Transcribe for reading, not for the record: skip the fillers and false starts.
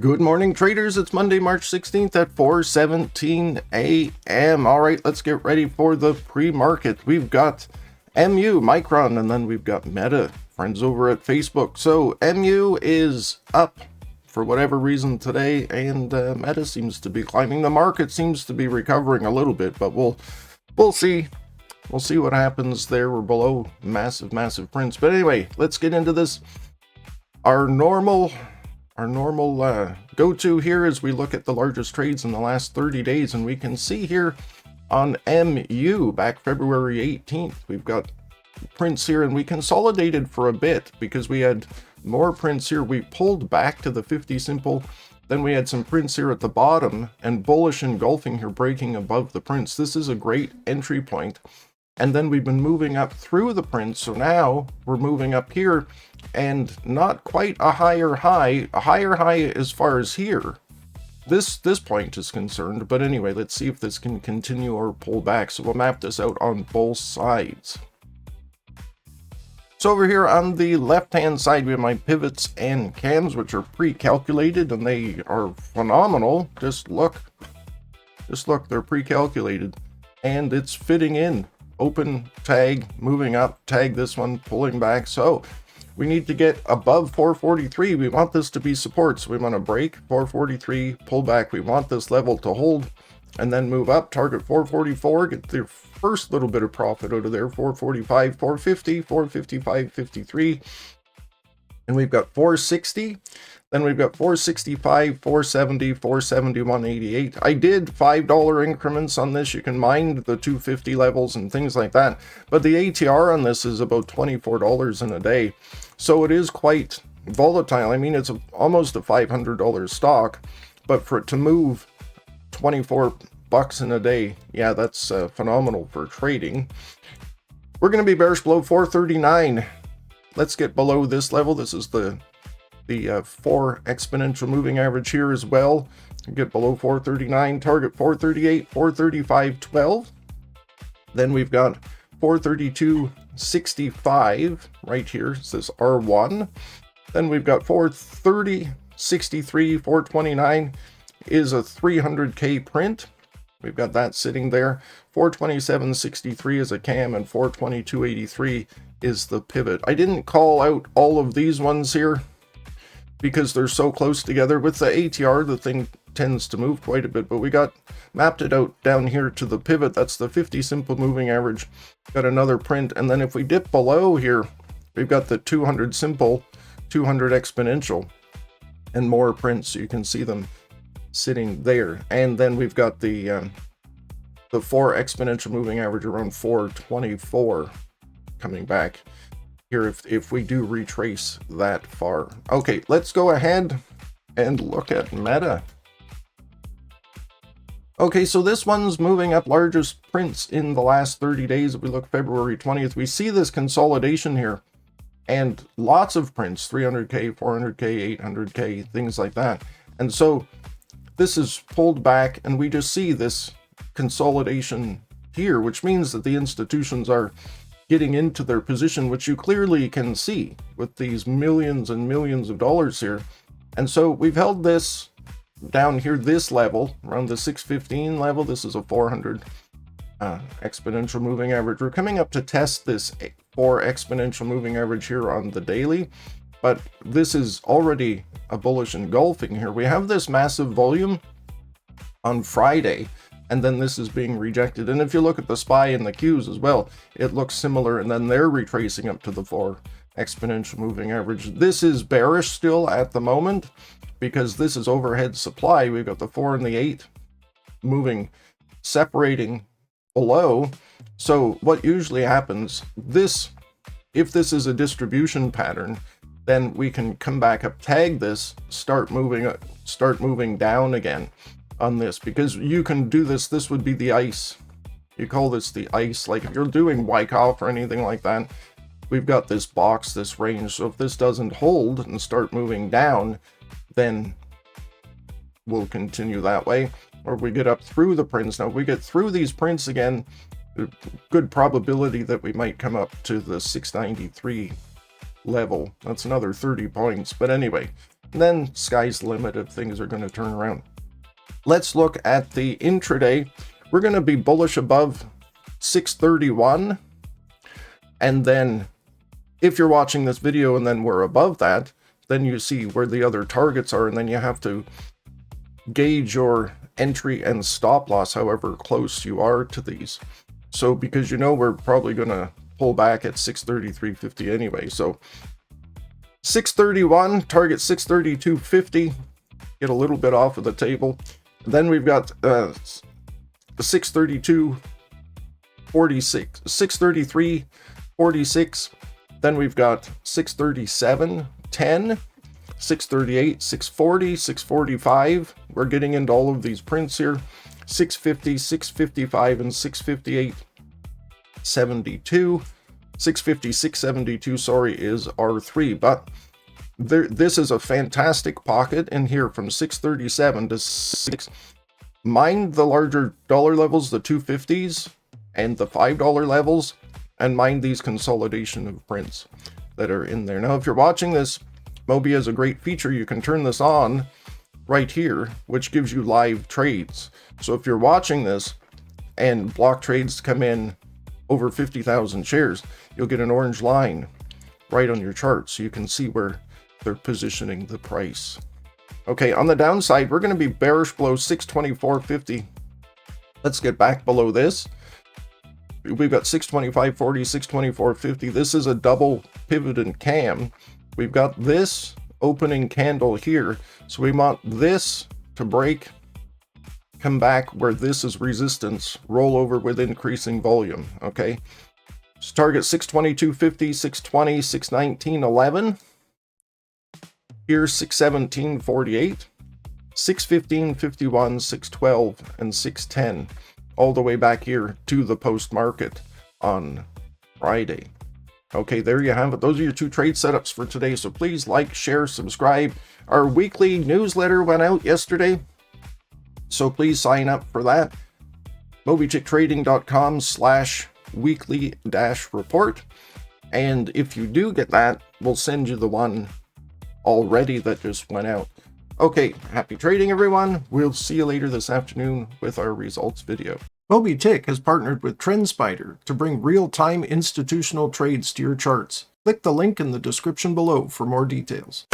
Good morning, traders. It's Monday, March 16th at 4:17 a.m. All right, let's get ready for the pre-market. We've got MU, Micron, and then we've got Meta, friends over at Facebook. So MU is up for whatever reason today, and Meta seems to be climbing. The market seems to be recovering a little bit, but we'll see. We'll see what happens there. We're below massive prints. But anyway, let's get into this. Our normal go-to here is we look at the largest trades in the last 30 days, and we can see here on MU back February 18th, we've got prints here, and we consolidated for a bit because we had more prints here. We pulled back to the 50 simple, then we had some prints here at the bottom, and bullish engulfing here, breaking above the prints. This is a great entry point. And then we've been moving up through the prints, so now we're moving up here, and not quite a higher high as far as here. This point is concerned, but anyway, let's see if this can continue or pull back. So we'll map this out on both sides. So over here on the left-hand side, we have my pivots and cams, which are pre-calculated, and they are phenomenal. Just look, they're pre-calculated, and it's fitting in. Open, tag, moving up, tag this one, pulling back. So we need to get above 443. We want this to be support, so we want to break 443, pull back. We want this level to hold and then move up, target 444, get the first little bit of profit out of there, 445, 450, 455, 53, and we've got 460. Then we've got 465, 470, 471, 88. I did $5 increments on this. You can mind the 250 levels and things like that. But the ATR on this is about $24 in a day. So it is quite volatile. I mean, it's almost a $500 stock. But for it to move 24 bucks in a day, yeah, that's phenomenal for trading. We're going to be bearish below 439. Let's get below this level. This is the 4 exponential moving average here as well. Get below 439, target 438, 435, 12. Then we've got 432.65 right here. It says R1. Then we've got 430.63, 429 is a 300K print. We've got that sitting there. 427.63 is a cam, and 422.83 is the pivot. I didn't call out all of these ones here because they're so close together. With the ATR, the thing tends to move quite a bit, but we got mapped it out down here to the pivot. That's the 50 simple moving average. Got another print, and then if we dip below here, we've got the 200 simple, 200 exponential, and more prints, so you can see them sitting there. And then we've got the 4 exponential moving average around 424 coming back here if we do retrace that far. Okay, let's go ahead and look at Meta. Okay, so this one's moving up, largest prints in the last 30 days. If we look February 20th, we see this consolidation here and lots of prints, 300K, 400K, 800K, things like that. And so this is pulled back, and we just see this consolidation here, which means that the institutions are getting into their position, which you clearly can see with these millions and millions of dollars here. And so we've held this down here, this level, around the 615 level. This is a 400 exponential moving average. We're coming up to test this 4 exponential moving average here on the daily, but this is already a bullish engulfing here. We have this massive volume on Friday, and then this is being rejected. And if you look at the SPY and the Qs as well, it looks similar, and then they're retracing up to the 4 exponential moving average. This is bearish still at the moment because this is overhead supply. We've got the 4 and the 8 moving, separating below. So what usually happens, if this is a distribution pattern, then we can come back up, tag this, start moving down again on this, because you can do this. This would be the ice. You call this the ice. Like if you're doing Wyckoff or anything like that, we've got this box, this range. So if this doesn't hold and start moving down, then we'll continue that way. Or if we get up through the prints. Now if we get through these prints again, good probability that we might come up to the 693 level. That's another 30 points. But anyway, And then sky's the limit if things are going to turn around. Let's look at the intraday. We're going to be bullish above 631. And then if you're watching this video and then we're above that, then you see where the other targets are, and then you have to gauge your entry and stop loss however close you are to these. So because you know we're probably going to pull back at 633.50 anyway. So 631, target 632.50, get a little bit off of the table. Then we've got the 632.46, 633.46. Then we've got 637.10, 638, 640, 645. We're getting into all of these prints here. 650, 655, and 658.72. 650, 672, sorry, is R3. But this is a fantastic pocket in here from 637 to 6. Mind the larger dollar levels, the 250s and the $5 levels, and mind these consolidation of prints that are in there. Now, if you're watching this, Moby has a great feature. You can turn this on right here, which gives you live trades. So if you're watching this and block trades come in over 50,000 shares, you'll get an orange line right on your chart so you can see where they're positioning the price. Okay, on the downside, we're going to be bearish below 624.50. Let's get back below this. We've got 625.40, 624.50. This is a double pivot and cam. We've got this opening candle here. So we want this to break, come back where this is resistance, roll over with increasing volume. Okay. So target 622.50, 620, 619.11. Here's 617.48, 615.51, 612, and 610. All the way back here to the post market on Friday. Okay, there you have it. Those are your two trade setups for today. So please like, share, subscribe. Our weekly newsletter went out yesterday, so please sign up for that. MobyTickTrading.com/weekly-report. And if you do get that, we'll send you the one already that just went out. Okay, happy trading, everyone. We'll see you later this afternoon with our results video. MobyTick has partnered with TrendSpider to bring real-time institutional trades to your charts. Click the link in the description below for more details.